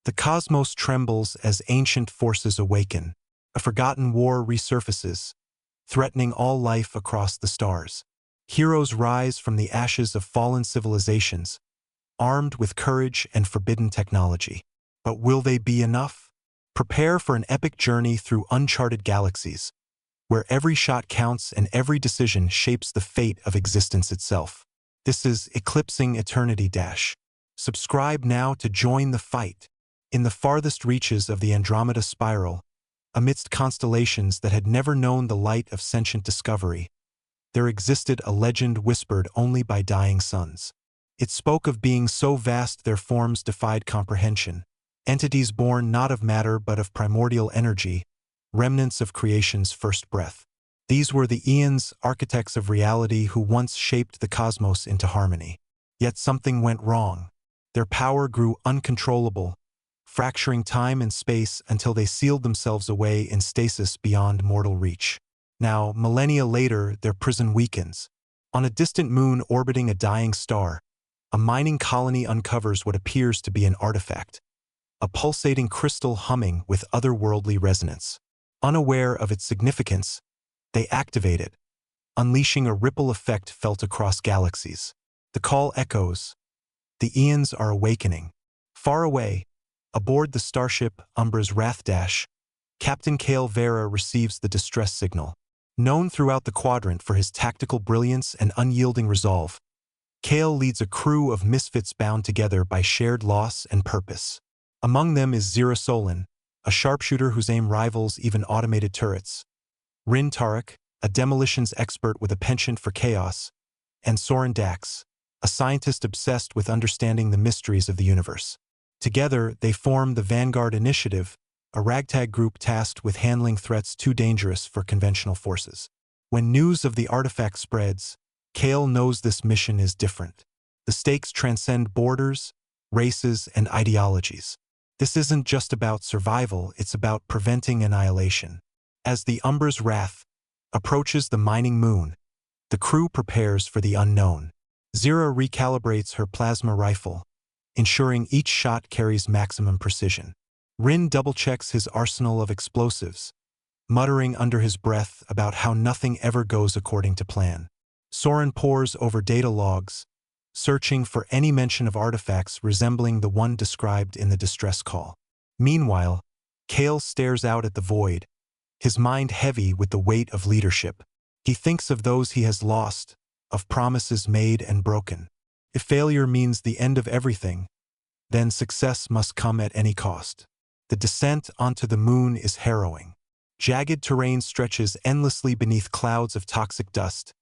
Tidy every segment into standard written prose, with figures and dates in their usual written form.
The cosmos trembles as ancient forces awaken. A forgotten war resurfaces, threatening all life across the stars. Heroes rise from the ashes of fallen civilizations, armed with courage and forbidden technology. But will they be enough? Prepare for an epic journey through uncharted galaxies, where every shot counts and every decision shapes the fate of existence itself. This is Eclipsing Eternity Dash. Subscribe now to join the fight. In the farthest reaches of the Andromeda Spiral, amidst constellations that had never known the light of sentient discovery, there existed a legend whispered only by dying suns. It spoke of beings so vast their forms defied comprehension, entities born not of matter but of primordial energy, remnants of creation's first breath. These were the eons, architects of reality who once shaped the cosmos into harmony. Yet something went wrong. Their power grew uncontrollable, fracturing time and space until they sealed themselves away in stasis beyond mortal reach. Now, millennia later, their prison weakens. On a distant moon orbiting a dying star, a mining colony uncovers what appears to be an artifact, a pulsating crystal humming with otherworldly resonance. Unaware of its significance, they activate it, unleashing a ripple effect felt across galaxies. The call echoes. The eons are awakening. Far away, aboard the starship Umbra's Wrath Dash, Captain Kale Vera receives the distress signal. Known throughout the quadrant for his tactical brilliance and unyielding resolve, Kale leads a crew of misfits bound together by shared loss and purpose. Among them is Zira Solon, a sharpshooter whose aim rivals even automated turrets, Rin Tarek, a demolitions expert with a penchant for chaos, and Soren Dax, a scientist obsessed with understanding the mysteries of the universe. Together, they form the Vanguard Initiative, a ragtag group tasked with handling threats too dangerous for conventional forces. When news of the artifact spreads, Kale knows this mission is different. The stakes transcend borders, races, and ideologies. This isn't just about survival, it's about preventing annihilation. As the Umbra's Wrath approaches the mining moon, the crew prepares for the unknown. Zira recalibrates her plasma rifle, ensuring each shot carries maximum precision. Rin double-checks his arsenal of explosives, muttering under his breath about how nothing ever goes according to plan. Soren pores over data logs, searching for any mention of artifacts resembling the one described in the distress call. Meanwhile, Kale stares out at the void, his mind heavy with the weight of leadership. He thinks of those he has lost, of promises made and broken. If failure means the end of everything, then success must come at any cost. The descent onto the moon is harrowing. Jagged terrain stretches endlessly beneath clouds of toxic dust,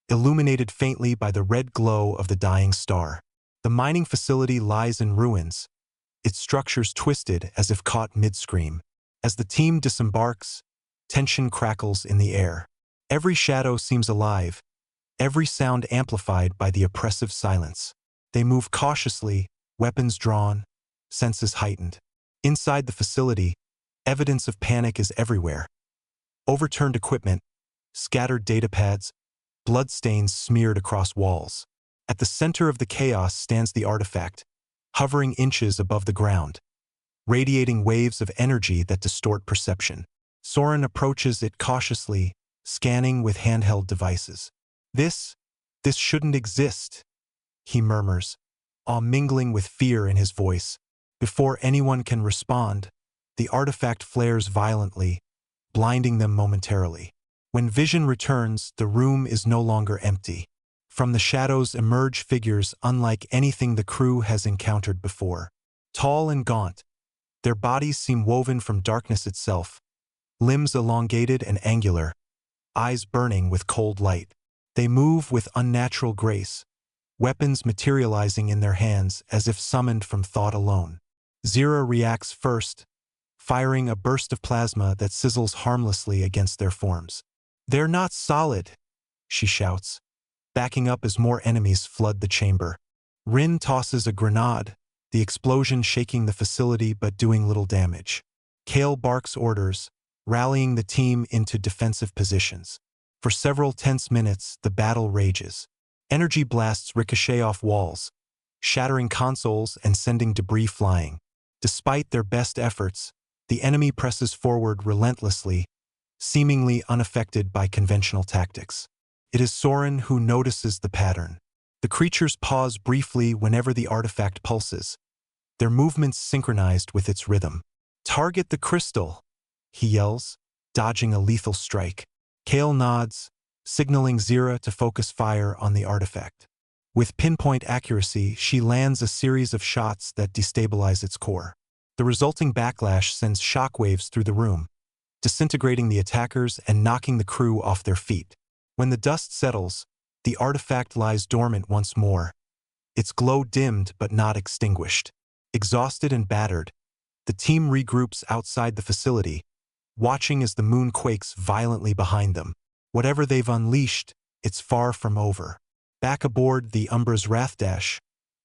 illuminated faintly by the red glow of the dying star. The mining facility lies in ruins, its structures twisted as if caught mid-scream. As the team disembarks, tension crackles in the air. Every shadow seems alive, every sound amplified by the oppressive silence. They move cautiously, weapons drawn, senses heightened. Inside the facility, evidence of panic is everywhere. Overturned equipment, scattered datapads, bloodstains smeared across walls. At the center of the chaos stands the artifact, hovering inches above the ground, radiating waves of energy that distort perception. Soren approaches it cautiously, scanning with handheld devices. This shouldn't exist, he murmurs, awe mingling with fear in his voice. Before anyone can respond, the artifact flares violently, blinding them momentarily. When vision returns, the room is no longer empty. From the shadows emerge figures unlike anything the crew has encountered before. Tall and gaunt, their bodies seem woven from darkness itself, limbs elongated and angular, eyes burning with cold light. They move with unnatural grace, weapons materializing in their hands as if summoned from thought alone. Zira reacts first, firing a burst of plasma that sizzles harmlessly against their forms. "They're not solid," she shouts, backing up as more enemies flood the chamber. Rin tosses a grenade, the explosion shaking the facility but doing little damage. Kale barks orders, rallying the team into defensive positions. For several tense minutes, the battle rages. Energy blasts ricochet off walls, shattering consoles and sending debris flying. Despite their best efforts, the enemy presses forward relentlessly, seemingly unaffected by conventional tactics. It is Soren who notices the pattern. The creatures pause briefly whenever the artifact pulses, their movements synchronized with its rhythm. "Target the crystal," he yells, dodging a lethal strike. Kale nods, signaling Zira to focus fire on the artifact. With pinpoint accuracy, she lands a series of shots that destabilize its core. The resulting backlash sends shockwaves through the room, disintegrating the attackers and knocking the crew off their feet. When the dust settles, the artifact lies dormant once more, its glow dimmed but not extinguished. Exhausted and battered, the team regroups outside the facility, watching as the moon quakes violently behind them. Whatever they've unleashed, it's far from over. Back aboard the Umbra's Wrathdash,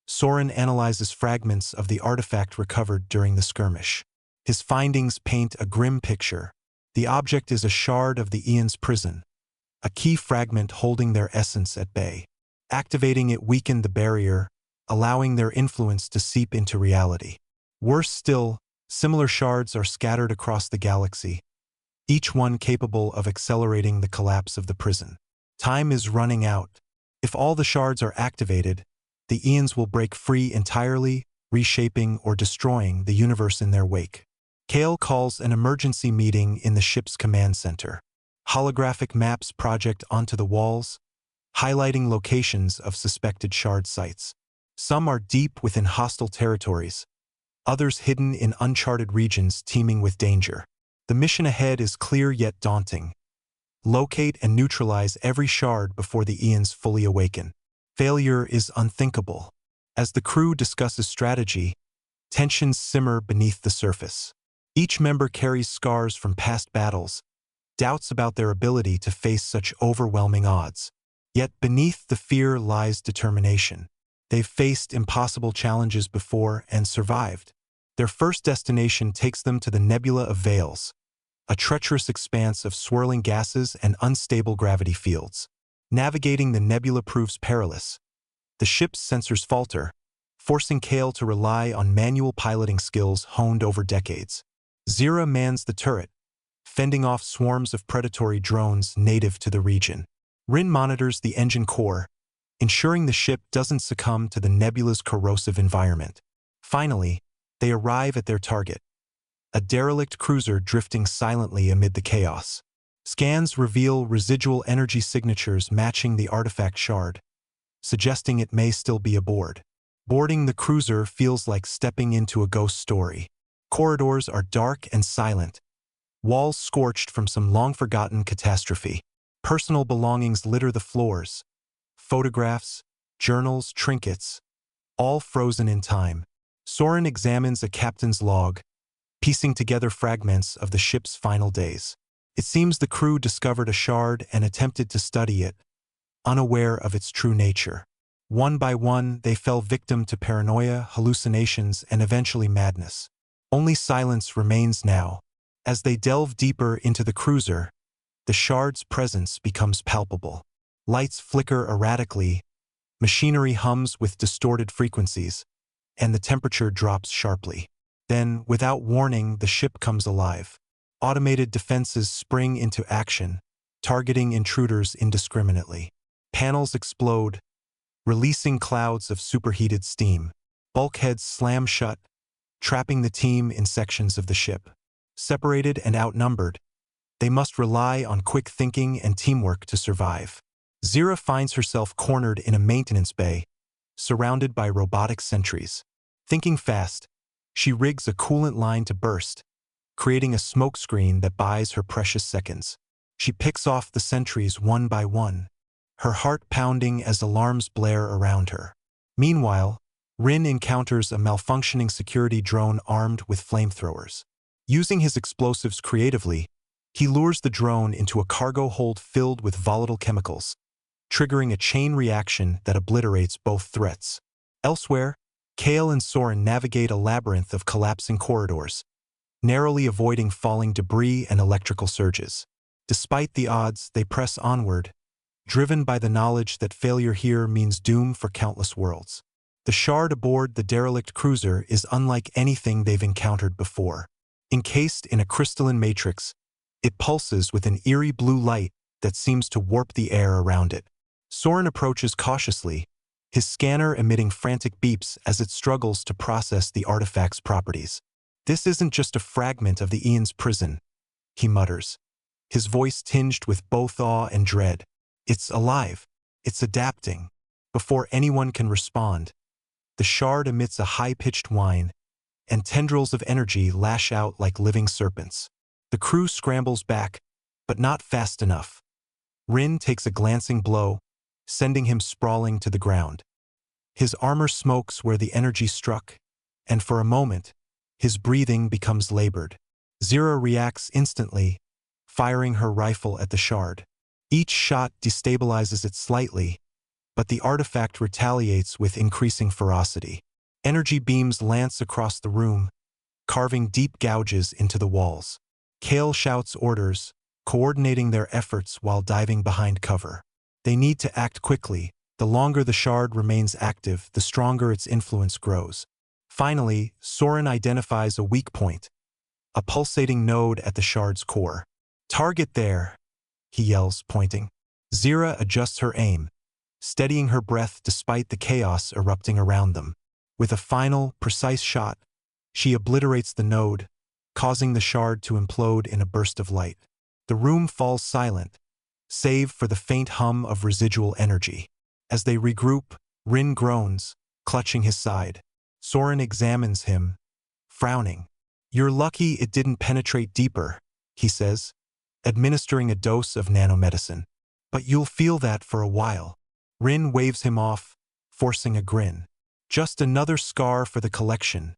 Soren analyzes fragments of the artifact recovered during the skirmish. His findings paint a grim picture. The object is a shard of the Aeon's prison, a key fragment holding their essence at bay. Activating it weakened the barrier, allowing their influence to seep into reality. Worse still, similar shards are scattered across the galaxy, each one capable of accelerating the collapse of the prison. Time is running out. If all the shards are activated, the Aeons will break free entirely, reshaping or destroying the universe in their wake. Kale calls an emergency meeting in the ship's command center. Holographic maps project onto the walls, highlighting locations of suspected shard sites. Some are deep within hostile territories, others hidden in uncharted regions teeming with danger. The mission ahead is clear yet daunting. Locate and neutralize every shard before the Aeons fully awaken. Failure is unthinkable. As the crew discusses strategy, tensions simmer beneath the surface. Each member carries scars from past battles, doubts about their ability to face such overwhelming odds. Yet beneath the fear lies determination. They've faced impossible challenges before and survived. Their first destination takes them to the Nebula of Veils, a treacherous expanse of swirling gases and unstable gravity fields. Navigating the nebula proves perilous. The ship's sensors falter, forcing Kale to rely on manual piloting skills honed over decades. Zira mans the turret, fending off swarms of predatory drones native to the region. Rin monitors the engine core, ensuring the ship doesn't succumb to the nebula's corrosive environment. Finally, they arrive at their target, a derelict cruiser drifting silently amid the chaos. Scans reveal residual energy signatures matching the artifact shard, suggesting it may still be aboard. Boarding the cruiser feels like stepping into a ghost story. Corridors are dark and silent, walls scorched from some long-forgotten catastrophe. Personal belongings litter the floors. Photographs, journals, trinkets, all frozen in time. Soren examines a captain's log, piecing together fragments of the ship's final days. It seems the crew discovered a shard and attempted to study it, unaware of its true nature. One by one, they fell victim to paranoia, hallucinations, and eventually madness. Only silence remains now. As they delve deeper into the cruiser, the shard's presence becomes palpable. Lights flicker erratically, machinery hums with distorted frequencies, and the temperature drops sharply. Then, without warning, the ship comes alive. Automated defenses spring into action, targeting intruders indiscriminately. Panels explode, releasing clouds of superheated steam. Bulkheads slam shut, trapping the team in sections of the ship. Separated and outnumbered, they must rely on quick thinking and teamwork to survive. Zira finds herself cornered in a maintenance bay, surrounded by robotic sentries. Thinking fast, she rigs a coolant line to burst, creating a smokescreen that buys her precious seconds. She picks off the sentries one by one, her heart pounding as alarms blare around her. Meanwhile, Rin encounters a malfunctioning security drone armed with flamethrowers. Using his explosives creatively, he lures the drone into a cargo hold filled with volatile chemicals, triggering a chain reaction that obliterates both threats. Elsewhere, Kale and Soren navigate a labyrinth of collapsing corridors, narrowly avoiding falling debris and electrical surges. Despite the odds, they press onward, driven by the knowledge that failure here means doom for countless worlds. The shard aboard the derelict cruiser is unlike anything they've encountered before. Encased in a crystalline matrix, it pulses with an eerie blue light that seems to warp the air around it. Soren approaches cautiously, his scanner emitting frantic beeps as it struggles to process the artifact's properties. "This isn't just a fragment of the Ian's prison," he mutters, his voice tinged with both awe and dread. "It's alive. It's adapting." Before anyone can respond, the shard emits a high-pitched whine, and tendrils of energy lash out like living serpents. The crew scrambles back, but not fast enough. Rin takes a glancing blow, sending him sprawling to the ground. His armor smokes where the energy struck, and for a moment, his breathing becomes labored. Zira reacts instantly, firing her rifle at the shard. Each shot destabilizes it slightly, but the artifact retaliates with increasing ferocity. Energy beams lance across the room, carving deep gouges into the walls. Kale shouts orders, coordinating their efforts while diving behind cover. They need to act quickly. The longer the shard remains active, the stronger its influence grows. Finally, Soren identifies a weak point, a pulsating node at the shard's core. "Target there," he yells, pointing. Zira adjusts her aim, steadying her breath despite the chaos erupting around them. With a final, precise shot, she obliterates the node, causing the shard to implode in a burst of light. The room falls silent, save for the faint hum of residual energy. As they regroup, Rin groans, clutching his side. Soren examines him, frowning. "You're lucky it didn't penetrate deeper," he says, administering a dose of nanomedicine. "But you'll feel that for a while." Rin waves him off, forcing a grin. "Just another scar for the collection,"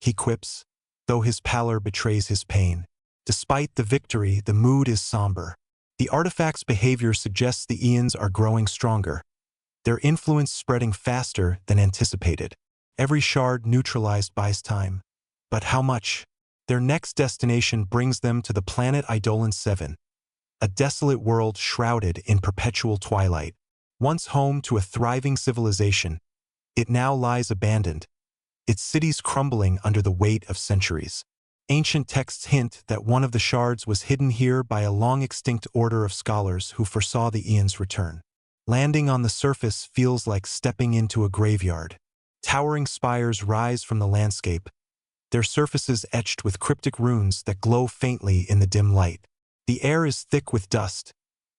he quips, though his pallor betrays his pain. Despite the victory, the mood is somber. The artifact's behavior suggests the Ians are growing stronger, their influence spreading faster than anticipated. Every shard neutralized buys time. But how much? Their next destination brings them to the planet Eidolon 7, a desolate world shrouded in perpetual twilight. Once home to a thriving civilization, it now lies abandoned, its cities crumbling under the weight of centuries. Ancient texts hint that one of the shards was hidden here by a long-extinct order of scholars who foresaw the Ian's return. Landing on the surface feels like stepping into a graveyard. Towering spires rise from the landscape, their surfaces etched with cryptic runes that glow faintly in the dim light. The air is thick with dust,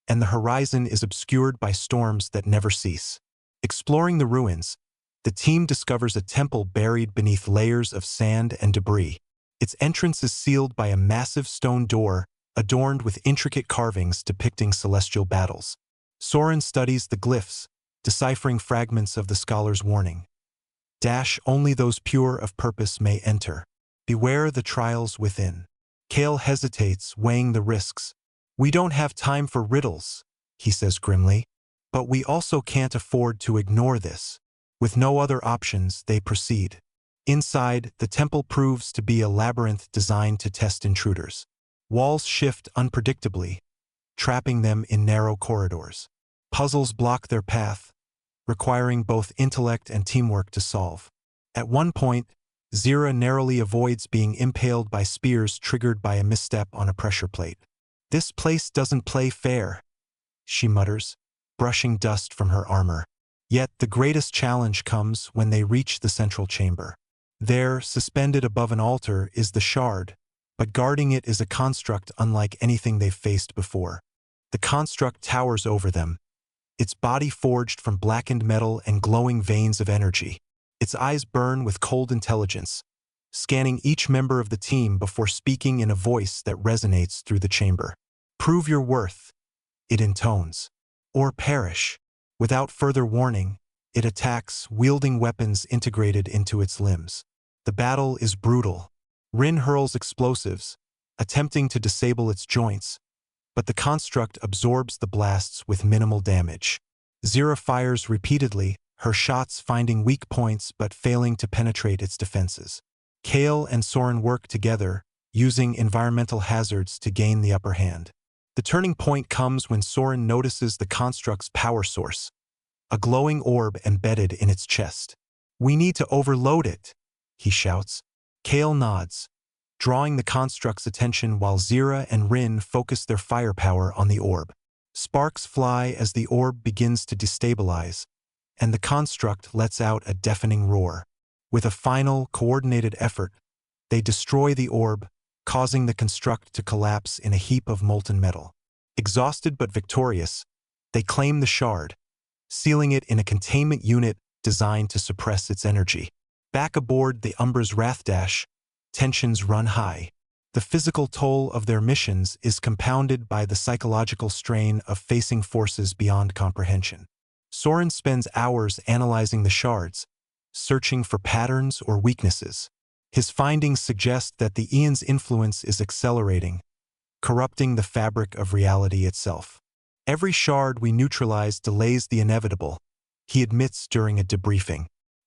and the horizon is obscured by storms that never cease. Exploring the ruins, the team discovers a temple buried beneath layers of sand and debris. Its entrance is sealed by a massive stone door adorned with intricate carvings depicting celestial battles. Soren studies the glyphs, deciphering fragments of the scholar's warning. Only those pure of purpose may enter. Beware the trials within. Kale hesitates, weighing the risks. "We don't have time for riddles," he says grimly. "But we also can't afford to ignore this." With no other options, they proceed. Inside, the temple proves to be a labyrinth designed to test intruders. Walls shift unpredictably, trapping them in narrow corridors. Puzzles block their path, requiring both intellect and teamwork to solve. At one point, Zira narrowly avoids being impaled by spears triggered by a misstep on a pressure plate. "This place doesn't play fair," she mutters, brushing dust from her armor. Yet the greatest challenge comes when they reach the central chamber. There, suspended above an altar, is the shard, but guarding it is a construct unlike anything they've faced before. The construct towers over them, its body forged from blackened metal and glowing veins of energy. Its eyes burn with cold intelligence, scanning each member of the team before speaking in a voice that resonates through the chamber. "Prove your worth," it intones, "or perish." Without further warning, it attacks, wielding weapons integrated into its limbs. The battle is brutal. Rin hurls explosives, attempting to disable its joints, but the construct absorbs the blasts with minimal damage. Zira fires repeatedly, her shots finding weak points but failing to penetrate its defenses. Kale and Soren work together, using environmental hazards to gain the upper hand. The turning point comes when Soren notices the construct's power source, a glowing orb embedded in its chest. "We need to overload it," he shouts. Kale nods, drawing the construct's attention while Zira and Rin focus their firepower on the orb. Sparks fly as the orb begins to destabilize, and the construct lets out a deafening roar. With a final, coordinated effort, they destroy the orb, causing the construct to collapse in a heap of molten metal. Exhausted but victorious, they claim the shard, sealing it in a containment unit designed to suppress its energy. Back aboard the Umbra's Wrathdash, tensions run high. The physical toll of their missions is compounded by the psychological strain of facing forces beyond comprehension. Soren spends hours analyzing the shards, searching for patterns or weaknesses. His findings suggest that the Aeon's influence is accelerating, corrupting the fabric of reality itself. "Every shard we neutralize delays the inevitable," he admits during a debriefing.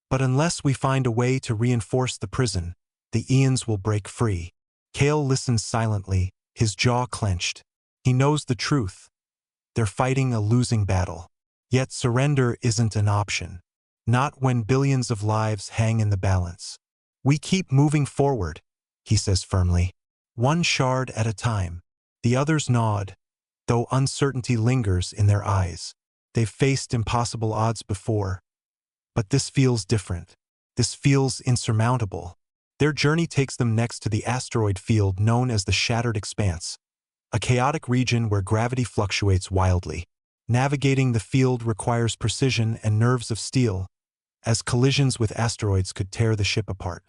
"But unless we find a way to reinforce the prison, the Aeons will break free." Kale listens silently, his jaw clenched. He knows the truth. They're fighting a losing battle. Yet surrender isn't an option. Not when billions of lives hang in the balance. "We keep moving forward," he says firmly. "One shard at a time." The others nod, though uncertainty lingers in their eyes. They've faced impossible odds before. But this feels different. This feels insurmountable. Their journey takes them next to the asteroid field known as the Shattered Expanse, a chaotic region where gravity fluctuates wildly. Navigating the field requires precision and nerves of steel, as collisions with asteroids could tear the ship apart.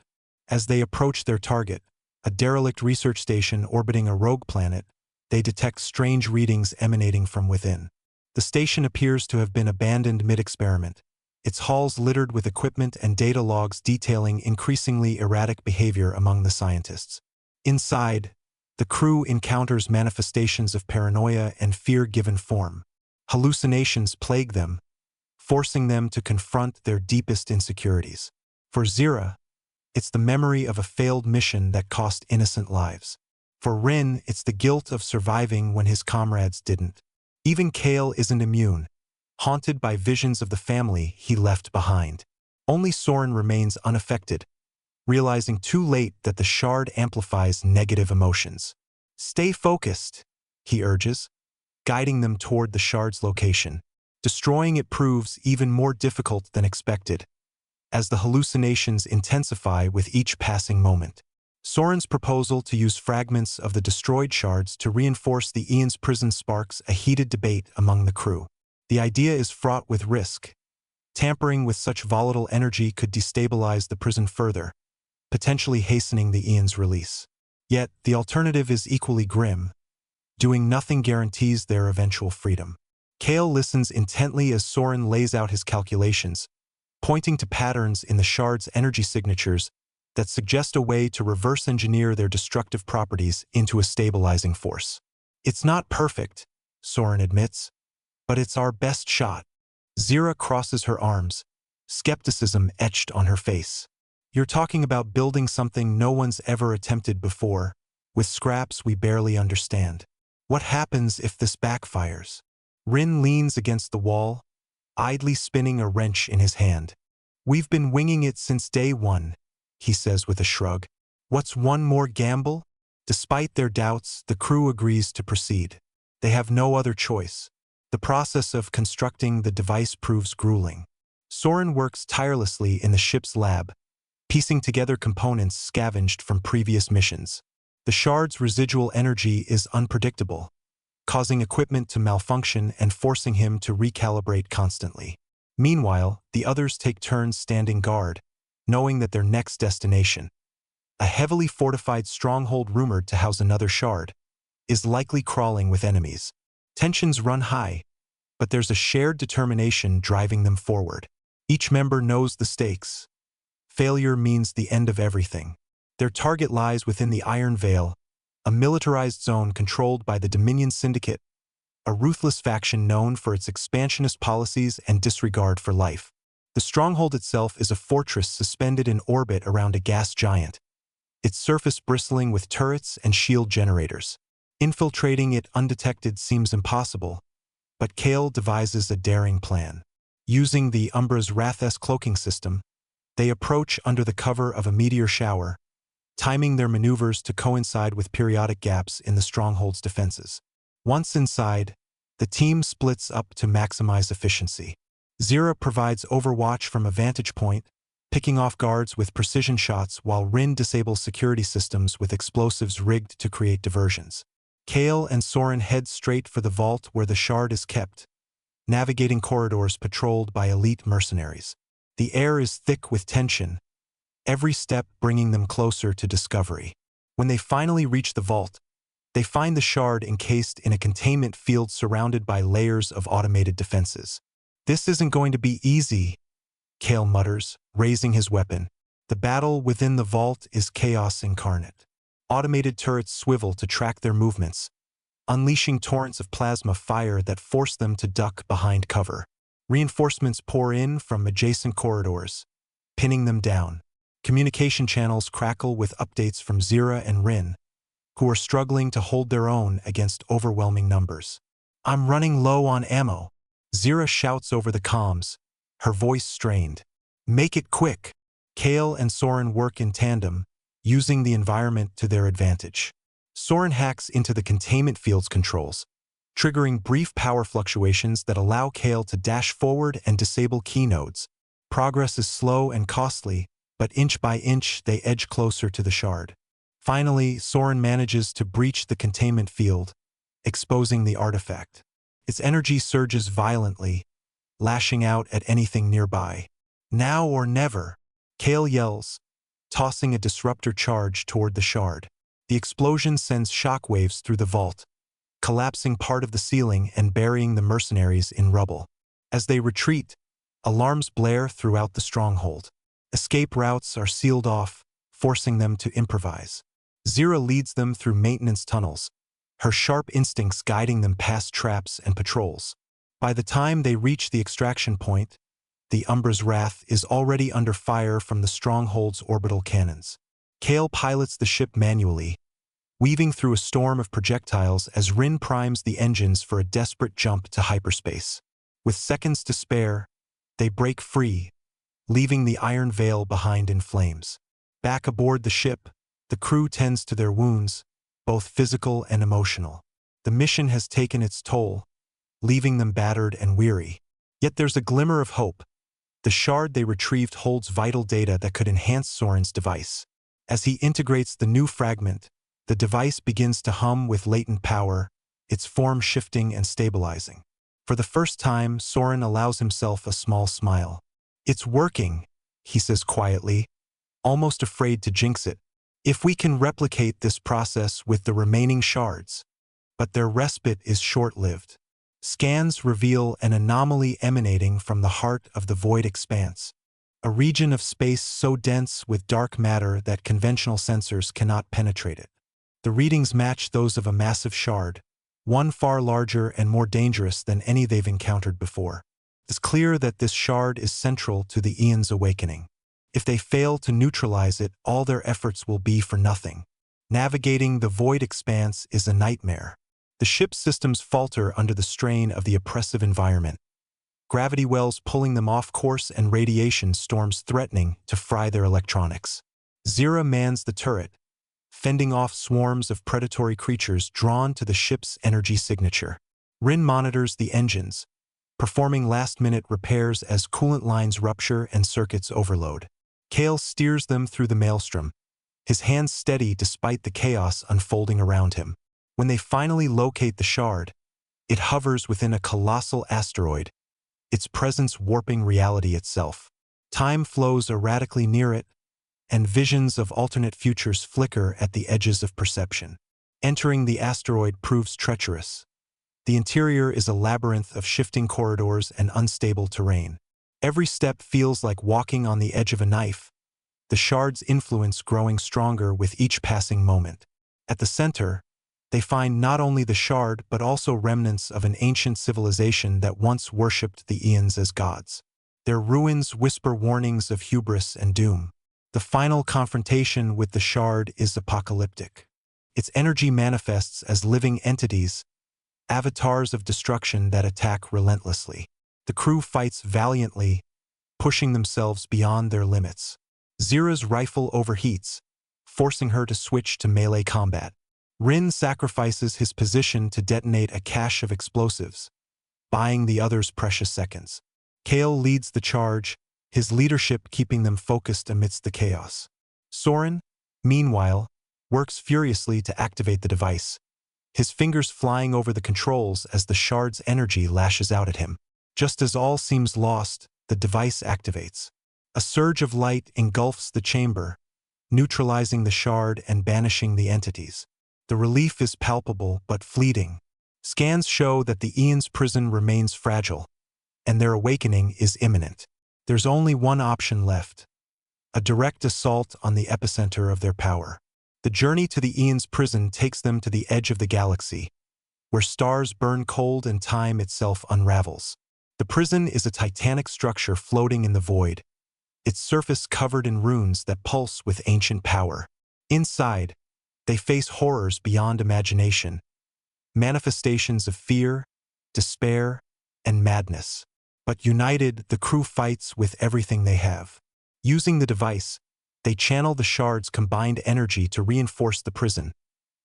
As they approach their target, a derelict research station orbiting a rogue planet, they detect strange readings emanating from within. The station appears to have been abandoned mid-experiment, its halls littered with equipment and data logs detailing increasingly erratic behavior among the scientists. Inside, the crew encounters manifestations of paranoia and fear-given form. Hallucinations plague them, forcing them to confront their deepest insecurities. For Zira, it's the memory of a failed mission that cost innocent lives. For Rin, it's the guilt of surviving when his comrades didn't. Even Kale isn't immune, haunted by visions of the family he left behind. Only Soren remains unaffected, realizing too late that the shard amplifies negative emotions. "Stay focused," he urges, guiding them toward the shard's location. Destroying it proves even more difficult than expected, as the hallucinations intensify with each passing moment. Soren's proposal to use fragments of the destroyed shards to reinforce the Aeon's prison sparks a heated debate among the crew. The idea is fraught with risk. Tampering with such volatile energy could destabilize the prison further, potentially hastening the Aeon's release. Yet, the alternative is equally grim. Doing nothing guarantees their eventual freedom. Kale listens intently as Soren lays out his calculations, pointing to patterns in the shard's energy signatures that suggest a way to reverse engineer their destructive properties into a stabilizing force. "It's not perfect," Soren admits, "but it's our best shot." Zira crosses her arms, skepticism etched on her face. "You're talking about building something no one's ever attempted before, with scraps we barely understand. What happens if this backfires?" Rin leans against the wall, idly spinning a wrench in his hand. "We've been winging it since day one," he says with a shrug. "What's one more gamble?" Despite their doubts, the crew agrees to proceed. They have no other choice. The process of constructing the device proves grueling. Soren works tirelessly in the ship's lab, piecing together components scavenged from previous missions. The shard's residual energy is unpredictable, causing equipment to malfunction and forcing him to recalibrate constantly. Meanwhile, the others take turns standing guard, knowing that their next destination, a heavily fortified stronghold rumored to house another shard, is likely crawling with enemies. Tensions run high, but there's a shared determination driving them forward. Each member knows the stakes. Failure means the end of everything. Their target lies within the Iron Veil, a militarized zone controlled by the Dominion Syndicate, a ruthless faction known for its expansionist policies and disregard for life. The stronghold itself is a fortress suspended in orbit around a gas giant, its surface bristling with turrets and shield generators. Infiltrating it undetected seems impossible, but Kale devises a daring plan. Using the Umbra's Wrath's cloaking system, They approach under the cover of a meteor shower, timing their maneuvers to coincide with periodic gaps in the stronghold's defenses. Once inside, the team splits up to maximize efficiency. Zira provides overwatch from a vantage point, picking off guards with precision shots while Rin disables security systems with explosives rigged to create diversions. Kale and Soren head straight for the vault where the shard is kept, navigating corridors patrolled by elite mercenaries. The air is thick with tension, every step bringing them closer to discovery. When they finally reach the vault, they find the shard encased in a containment field surrounded by layers of automated defenses. "This isn't going to be easy," Kale mutters, raising his weapon. The battle within the vault is chaos incarnate. Automated turrets swivel to track their movements, unleashing torrents of plasma fire that force them to duck behind cover. Reinforcements pour in from adjacent corridors, pinning them down. Communication channels crackle with updates from Zira and Rin, who are struggling to hold their own against overwhelming numbers. "I'm running low on ammo," Zira shouts over the comms, her voice strained. "Make it quick." Kale and Soren work in tandem, using the environment to their advantage. Soren hacks into the containment field's controls, triggering brief power fluctuations that allow Kale to dash forward and disable key nodes. Progress is slow and costly, but inch by inch they edge closer to the shard. Finally, Soren manages to breach the containment field, exposing the artifact. Its energy surges violently, lashing out at anything nearby. "Now or never," Kale yells, tossing a disruptor charge toward the shard. The explosion sends shockwaves through the vault, collapsing part of the ceiling and burying the mercenaries in rubble. As they retreat, alarms blare throughout the stronghold. Escape routes are sealed off, forcing them to improvise. Zira leads them through maintenance tunnels, her sharp instincts guiding them past traps and patrols. By the time they reach the extraction point, the Umbra's wrath is already under fire from the stronghold's orbital cannons. Kale pilots the ship manually, weaving through a storm of projectiles as Rin primes the engines for a desperate jump to hyperspace. With seconds to spare, they break free, leaving the iron veil behind in flames. Back aboard the ship, the crew tends to their wounds, both physical and emotional. The mission has taken its toll, leaving them battered and weary. Yet there's a glimmer of hope. The shard they retrieved holds vital data that could enhance Soren's device. As he integrates the new fragment, the device begins to hum with latent power, its form shifting and stabilizing. For the first time, Soren allows himself a small smile. "It's working," he says quietly, almost afraid to jinx it. "If we can replicate this process with the remaining shards." But their respite is short-lived. Scans reveal an anomaly emanating from the heart of the void expanse, a region of space so dense with dark matter that conventional sensors cannot penetrate it. The readings match those of a massive shard, one far larger and more dangerous than any they've encountered before. It's clear that this shard is central to the Aeon's awakening. If they fail to neutralize it, all their efforts will be for nothing. Navigating the void expanse is a nightmare. The ship's systems falter under the strain of the oppressive environment, gravity wells pulling them off course and radiation storms threatening to fry their electronics. Zira mans the turret, fending off swarms of predatory creatures drawn to the ship's energy signature. Rin monitors the engines, performing last-minute repairs as coolant lines rupture and circuits overload. Kale steers them through the maelstrom, his hands steady despite the chaos unfolding around him. When they finally locate the shard, it hovers within a colossal asteroid, its presence warping reality itself. Time flows erratically near it, and visions of alternate futures flicker at the edges of perception. Entering the asteroid proves treacherous. The interior is a labyrinth of shifting corridors and unstable terrain. Every step feels like walking on the edge of a knife, the shard's influence growing stronger with each passing moment. At the center, they find not only the shard but also remnants of an ancient civilization that once worshipped the Aeons as gods. Their ruins whisper warnings of hubris and doom. The final confrontation with the shard is apocalyptic. Its energy manifests as living entities, avatars of destruction that attack relentlessly. The crew fights valiantly, pushing themselves beyond their limits. Zira's rifle overheats, forcing her to switch to melee combat. Rin sacrifices his position to detonate a cache of explosives, buying the others precious seconds. Kale leads the charge, his leadership keeping them focused amidst the chaos. Soren, meanwhile, works furiously to activate the device, his fingers flying over the controls as the shard's energy lashes out at him. Just as all seems lost, the device activates. A surge of light engulfs the chamber, neutralizing the shard and banishing the entities. The relief is palpable but fleeting. Scans show that the Aeon's prison remains fragile, and their awakening is imminent. There's only one option left: a direct assault on the epicenter of their power. The journey to the Aeon's prison takes them to the edge of the galaxy, where stars burn cold and time itself unravels. The prison is a titanic structure floating in the void, its surface covered in runes that pulse with ancient power. Inside, they face horrors beyond imagination, manifestations of fear, despair, and madness. But united, the crew fights with everything they have. Using the device, they channel the shard's combined energy to reinforce the prison,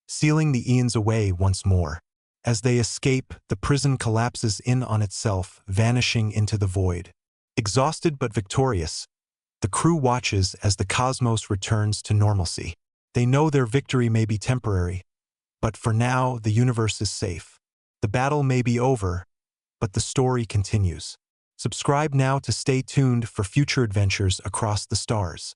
sealing the Aeons away once more. As they escape, the prison collapses in on itself, vanishing into the void. Exhausted but victorious, the crew watches as the cosmos returns to normalcy. They know their victory may be temporary, but for now, the universe is safe. The battle may be over, but the story continues. Subscribe now to stay tuned for future adventures across the stars.